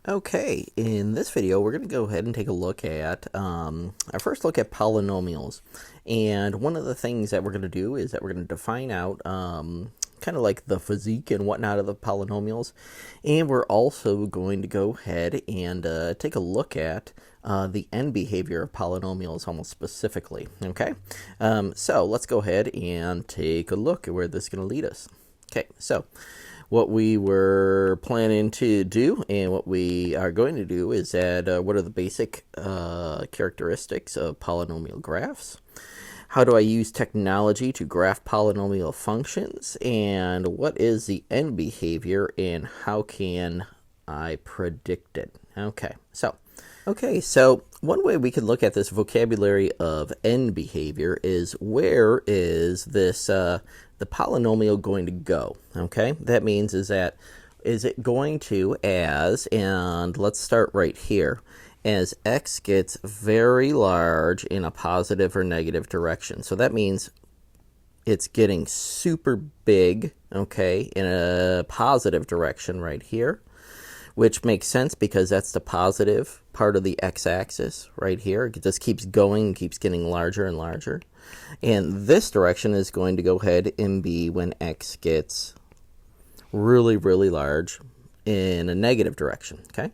Okay, in this video, we're going to go ahead and take a look at our first look at polynomials. And one of the things that we're going to do is that we're going to define out kind of like the physique and whatnot of the polynomials. And we're also going to go ahead and take a look at the end behavior of polynomials almost specifically. Okay, so let's go ahead and take a look at where this is going to lead us. Okay, so what we were planning to do and what we are going to do is that what are the basic characteristics of polynomial graphs? How do I use technology to graph polynomial functions? And what is the end behavior and how can I predict it? Okay, so one way we could look at this vocabulary of end behavior is where is this the polynomial going to go? Okay, that means is it going to and let's start right here, as x gets very large in a positive or negative direction. So that means it's getting super big, okay, in a positive direction right here, which makes sense because that's the positive part of the x-axis right here. It just keeps going, keeps getting larger and larger. And this direction is going to go ahead and be when x gets really, really large in a negative direction, okay?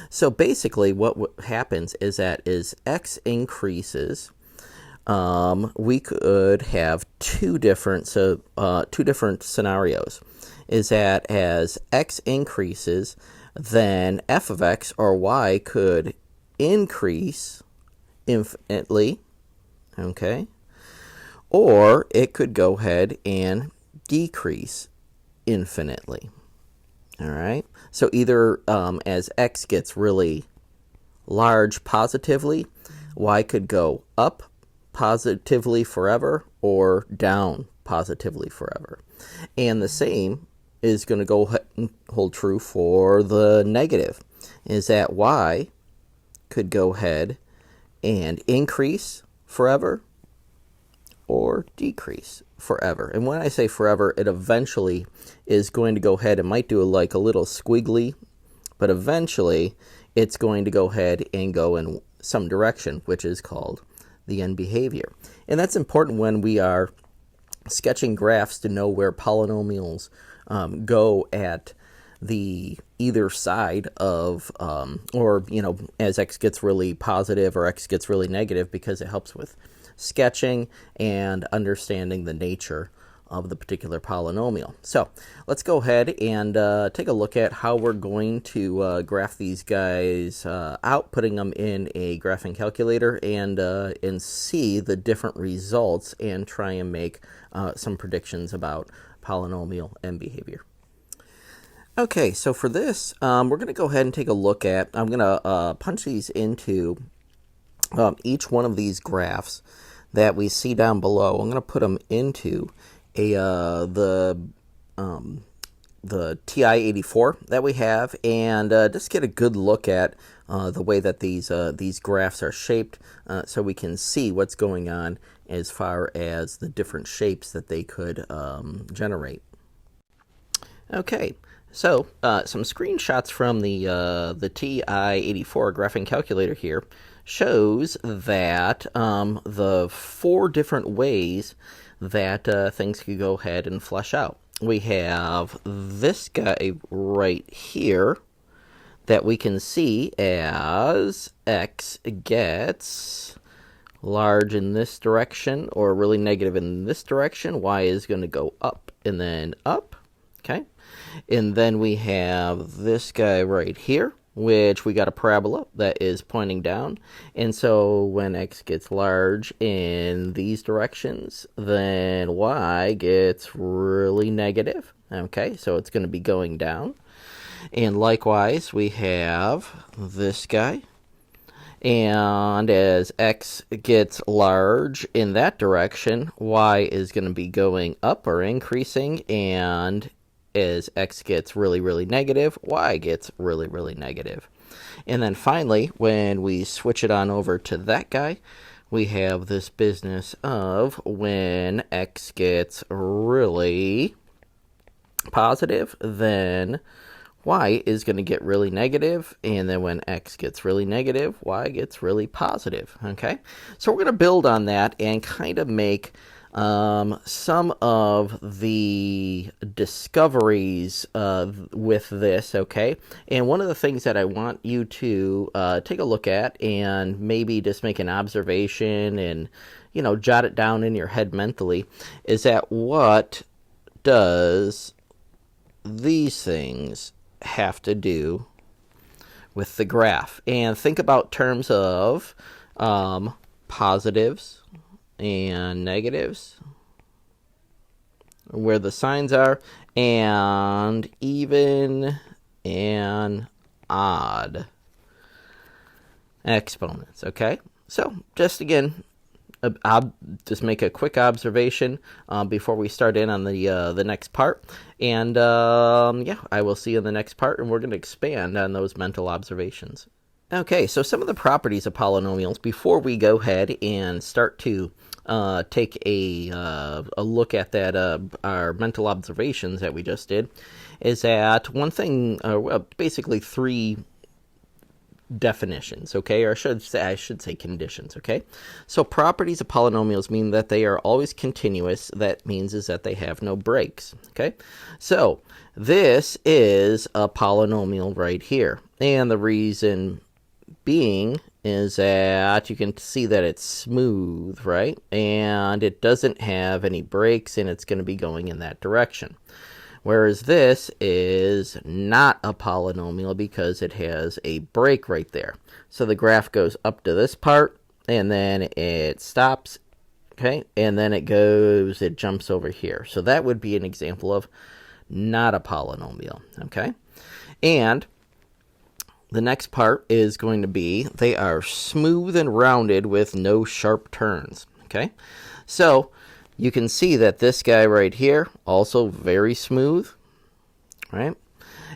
So basically what happens is that as x increases, we could have two different scenarios. Is that as x increases, then f of x or y could increase infinitely, okay? Or it could go ahead and decrease infinitely, all right? So either as x gets really large positively, y could go up positively forever or down positively forever. And the same is going to go ahead and hold true for the negative, is that y could go ahead and increase forever or decrease forever. And when I say forever, it eventually is going to go ahead and might do like a little squiggly, but eventually it's going to go ahead and go in some direction, which is called the end behavior. And that's important when we are sketching graphs to know where polynomials go at the either side of, or, you know, as x gets really positive or x gets really negative, because it helps with sketching and understanding the nature of the particular polynomial. So let's go ahead and take a look at how we're going to graph these guys out, putting them in a graphing calculator and see the different results and try and make some predictions about polynomial end behavior. Okay, so for this, we're going to go ahead and take a look at, I'm going to punch these into each one of these graphs that we see down below. I'm going to put them into the TI-84 that we have, and just get a good look at the way that these graphs are shaped, so we can see what's going on as far as the different shapes that they could generate. Okay, so some screenshots from the TI-84 graphing calculator here shows that the four different ways that things could go ahead and flesh out. We have this guy right here that we can see as x gets large in this direction or really negative in this direction, y is going to go up and then up, okay? And then we have this guy right here, which we got a parabola that is pointing down. And so when x gets large in these directions, then y gets really negative. Okay, so it's going to be going down. And likewise, we have this guy. And as x gets large in that direction, y is going to be going up or increasing, and as x gets really, really negative, y gets really, really negative. And then finally, when we switch it on over to that guy, we have this business of when x gets really positive, then y is going to get really negative, and then when x gets really negative, y gets really positive. Okay, so we're going to build on that and kind of make some of the discoveries with this, okay? And one of the things that I want you to take a look at and maybe just make an observation and, you know, jot it down in your head mentally is that what does these things have to do with the graph? And think about terms of positives and negatives, where the signs are, and even and odd exponents. Okay, so just again, just make a quick observation before we start in on the next part, and yeah, I will see you in the next part, and we're going to expand on those mental observations. Okay, so some of the properties of polynomials before we go ahead and start to take a look at that our mental observations that we just did is that one thing, well, basically three definitions, okay, or I should say conditions, okay? So properties of polynomials mean that they are always continuous. That means is that they have no breaks, okay? So this is a polynomial right here, and the reason being is that you can see that it's smooth, right? And it doesn't have any breaks, and it's going to be going in that direction. Whereas this is not a polynomial because it has a break right there. So the graph goes up to this part, and then it stops, okay? And then it jumps over here. So that would be an example of not a polynomial, okay? And the next part is going to be they are smooth and rounded with no sharp turns, okay? So you can see that this guy right here, also very smooth, right?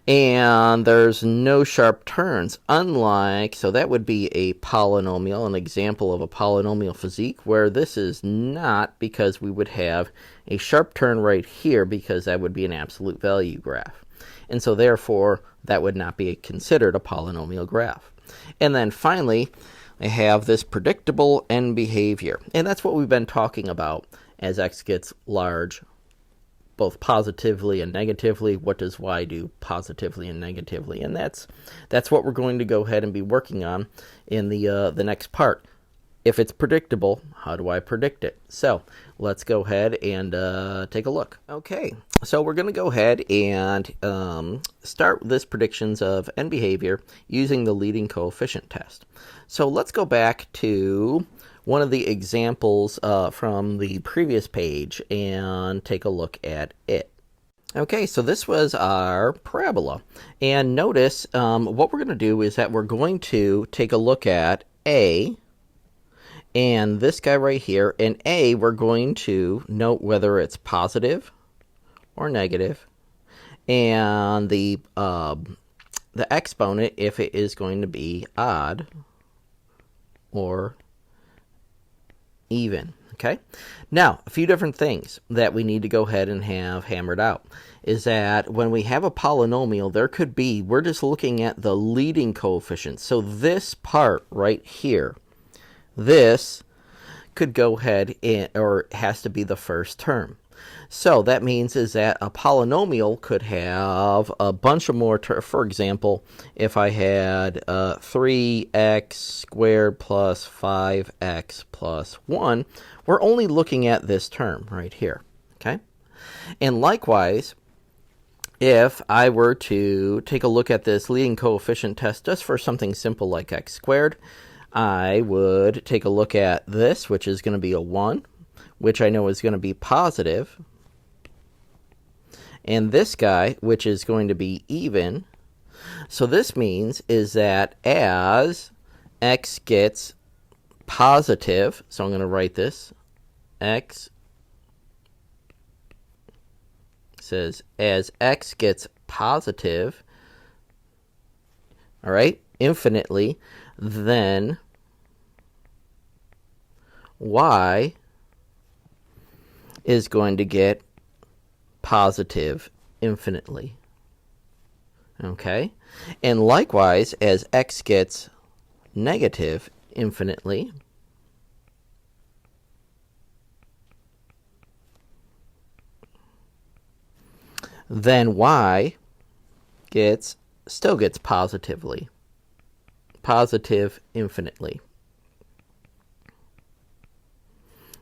And there's no sharp turns, unlike, so that would be a polynomial, an example of a polynomial physique, where this is not, because we would have a sharp turn right here because that would be an absolute value graph. And so therefore, that would not be considered a polynomial graph. And then finally, I have this predictable end behavior. And that's what we've been talking about as x gets large, both positively and negatively. What does y do positively and negatively? And that's what we're going to go ahead and be working on in the next part. If it's predictable, how do I predict it? So let's go ahead and take a look. Okay, so we're going to go ahead and start this predictions of end behavior using the leading coefficient test. So let's go back to one of the examples from the previous page and take a look at it. Okay, so this was our parabola. And notice what we're going to do is that we're going to take a look at A, and this guy right here, and A, we're going to note whether it's positive or negative, and the exponent if it is going to be odd or even. Okay, now a few different things that we need to go ahead and have hammered out is that when we have a polynomial, there could be, we're just looking at the leading coefficient. So this part right here, this could go ahead or has to be the first term. So that means is that a polynomial could have a bunch of more terms. For example, if I had 3x squared plus 5x plus 1, we're only looking at this term right here, okay? And likewise, if I were to take a look at this leading coefficient test just for something simple like x squared, I would take a look at this, which is going to be a 1, which I know is going to be positive, and this guy, which is going to be even. So this means is that as x gets positive, so I'm going to write this, x says as x gets positive, all right, infinitely, then y is going to get positive infinitely. Okay? And likewise, as x gets negative infinitely, then y still gets positive infinitely.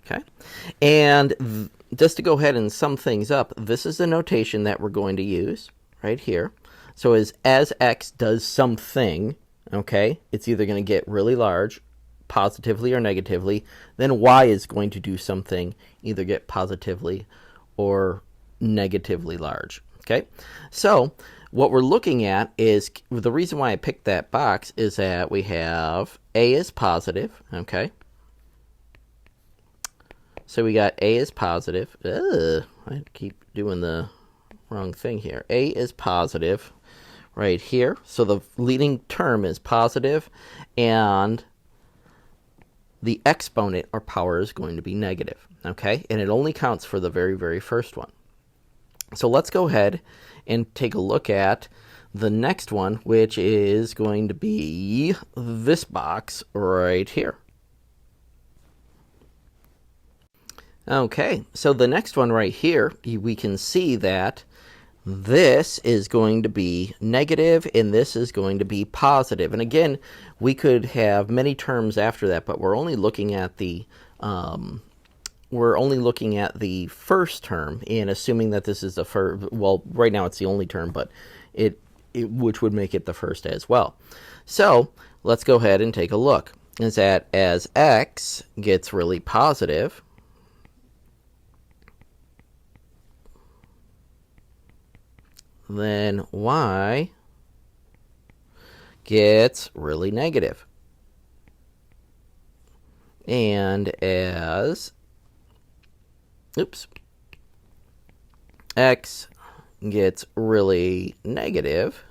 Okay? And just to go ahead and sum things up, this is the notation that we're going to use right here. So as x does something, okay, it's either going to get really large, positively or negatively, then y is going to do something, either get positively or negatively large. Okay, so what we're looking at is, the reason why I picked that box is that we have a is positive, okay? So we got a is positive. I keep doing the wrong thing here. A is positive right here. So the leading term is positive, and the exponent or power is going to be negative, okay? And it only counts for the very, very first one. So let's go ahead and take a look at the next one, which is going to be this box right here. Okay, so the next one right here, we can see that this is going to be negative and this is going to be positive. And again, we could have many terms after that, but we're only looking at the first term, and assuming that this is the first. Well, right now it's the only term, but which would make it the first as well. So let's go ahead and take a look. Is that as x gets really positive, then y gets really negative. And as x gets really negative,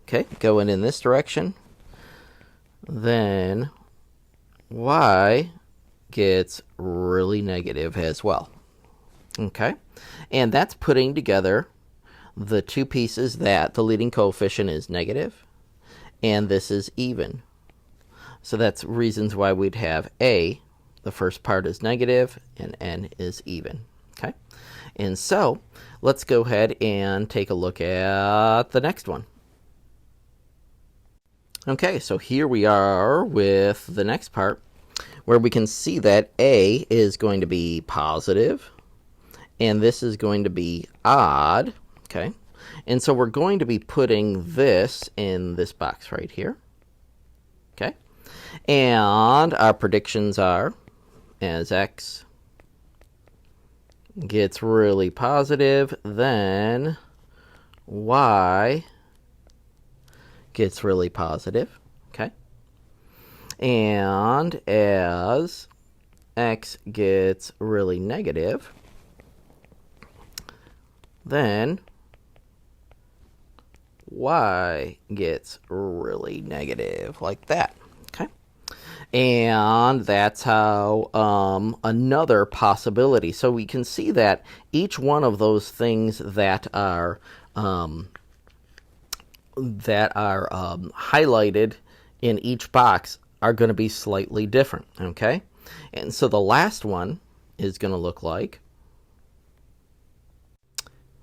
okay, going in this direction, then y gets really negative as well. Okay, and that's putting together the two pieces that the leading coefficient is negative and this is even. So that's reasons why we'd have a, the first part is negative, and n is even. Okay, and so let's go ahead and take a look at the next one. Okay, so here we are with the next part, where we can see that a is going to be positive and this is going to be odd. Okay, and so we're going to be putting this in this box right here. Okay, and our predictions are, as x gets really positive, then y gets really positive. Okay, and as x gets really negative, then y gets really negative, like that. Okay, and that's how another possibility. So we can see that each one of those things that are highlighted in each box are going to be slightly different. Okay, and so the last one is going to look like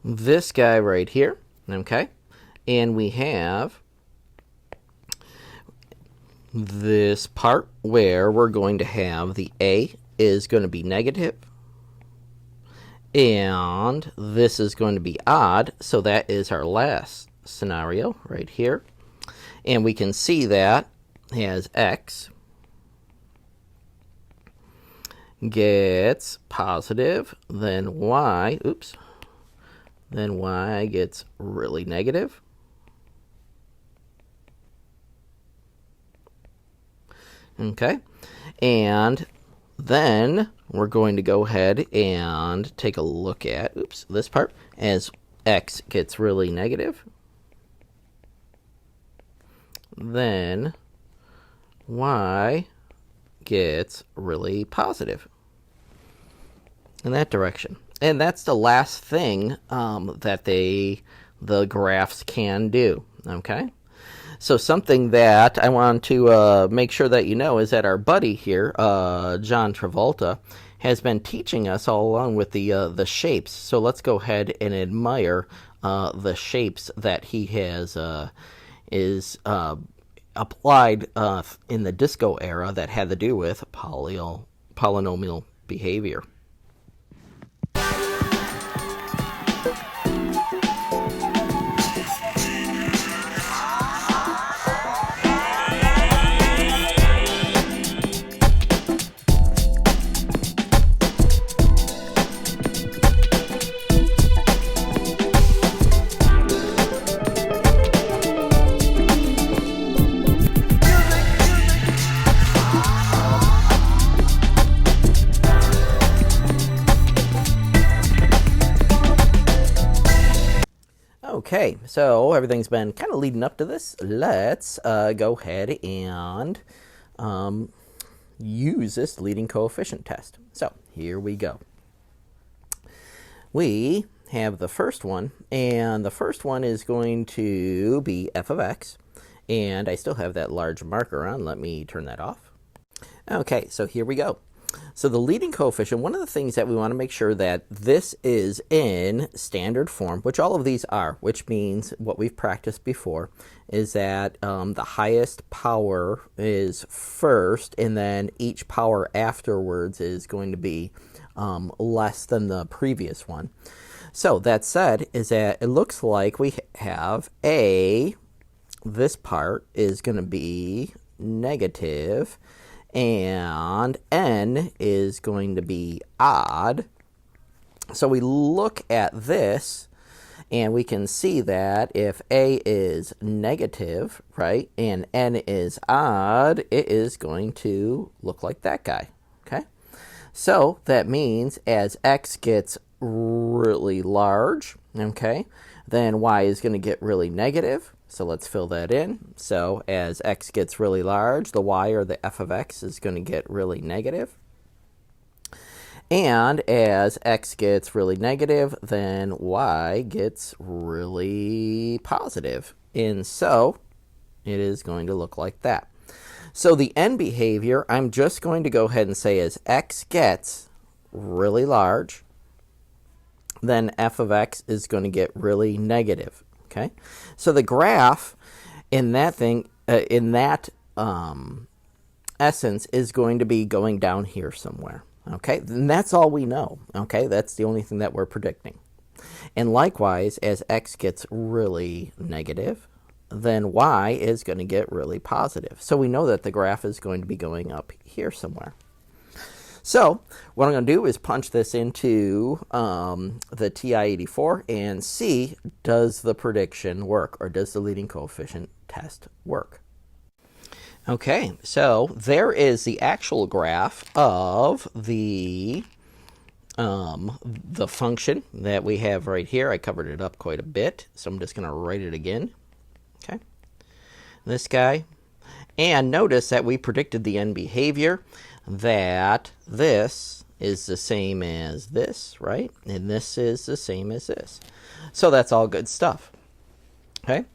this guy right here. Okay, and we have this part where we're going to have the a is going to be negative, and this is going to be odd, so that is our last scenario right here. And we can see that as x gets positive, then y gets really negative. Okay, and then we're going to go ahead and take a look at this part as x gets really negative, then y gets really positive in that direction. And that's the last thing that the graphs can do. Okay? So something that I want to make sure that you know is that our buddy here, John Travolta, has been teaching us all along with the shapes. So let's go ahead and admire the shapes that he has applied in the disco era that had to do with polynomial behavior. Okay, so everything's been kind of leading up to this. Let's go ahead and use this leading coefficient test. So here we go. We have the first one, and the first one is going to be f of x. And I still have that large marker on. Let me turn that off. Okay, so here we go. So the leading coefficient, one of the things that we want to make sure that this is in standard form, which all of these are, which means what we've practiced before, is that the highest power is first, and then each power afterwards is going to be less than the previous one. So that said, is that it looks like we have this part is going to be negative, and n is going to be odd. So we look at this, and we can see that if a is negative, right, and n is odd, it is going to look like that guy, okay? So that means as x gets really large, okay, then y is going to get really negative. So let's fill that in. So as x gets really large, the y, or the f of x, is going to get really negative. And as x gets really negative, then y gets really positive. And so it is going to look like that. So the end behavior, I'm just going to go ahead and say as x gets really large, then f of x is going to get really negative. Okay, so the graph in that essence is going to be going down here somewhere. Okay, and that's all we know. Okay, that's the only thing that we're predicting. And likewise, as x gets really negative, then y is going to get really positive. So we know that the graph is going to be going up here somewhere. So what I'm going to do is punch this into the TI-84 and see, does the prediction work, or does the leading coefficient test work? Okay, so there is the actual graph of the function that we have right here. I covered it up quite a bit, so I'm just going to write it again. Okay, this guy. And notice that we predicted the end behavior, that this is the same as this, right? And this is the same as this. So that's all good stuff. Okay?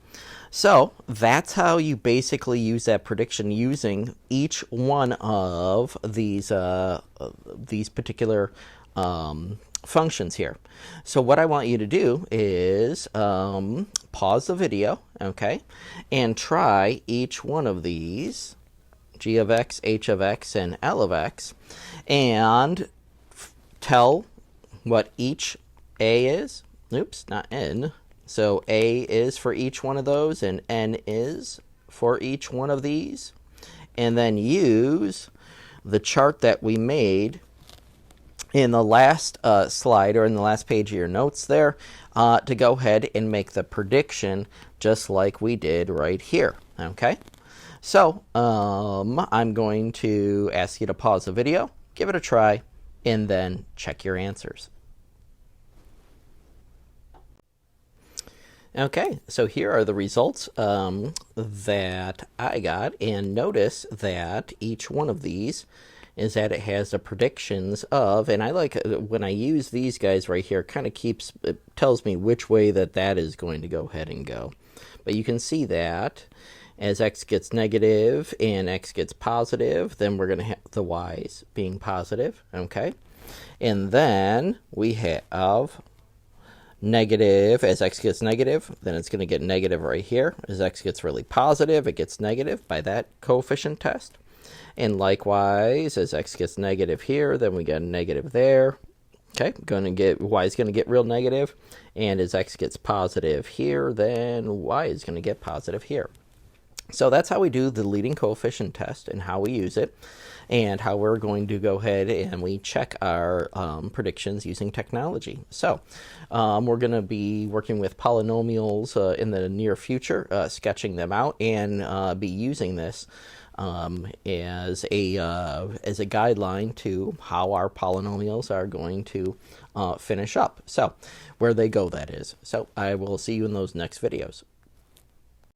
So that's how you basically use that prediction, using each one of these particular functions here. So what I want you to do is pause the video, okay, and try each one of these, g of x, h of x, and L of x, and tell what each a is. Oops, not n. So a is for each one of those, and n is for each one of these. And then use the chart that we made in the last slide, or in the last page of your notes there, to go ahead and make the prediction just like we did right here. Okay? So I'm going to ask you to pause the video, give it a try, and then check your answers. Okay, so here are the results that I got, and notice that each one of these is that it has the predictions of, and I like when I use these guys right here, it tells me which way that is going to go ahead and go. But you can see that as x gets negative and x gets positive, then we're going to have the y's being positive, okay? And then we have negative, as x gets negative, then it's going to get negative right here. As x gets really positive, it gets negative by that coefficient test. And likewise, as x gets negative here, then we get a negative there. Okay, y is going to get real negative. And as x gets positive here, then y is going to get positive here. So that's how we do the leading coefficient test and how we use it, and how we're going to go ahead and we check our predictions using technology. So we're going to be working with polynomials in the near future, sketching them out, and be using this as a guideline to how our polynomials are going to finish up. So where they go, that is. So I will see you in those next videos.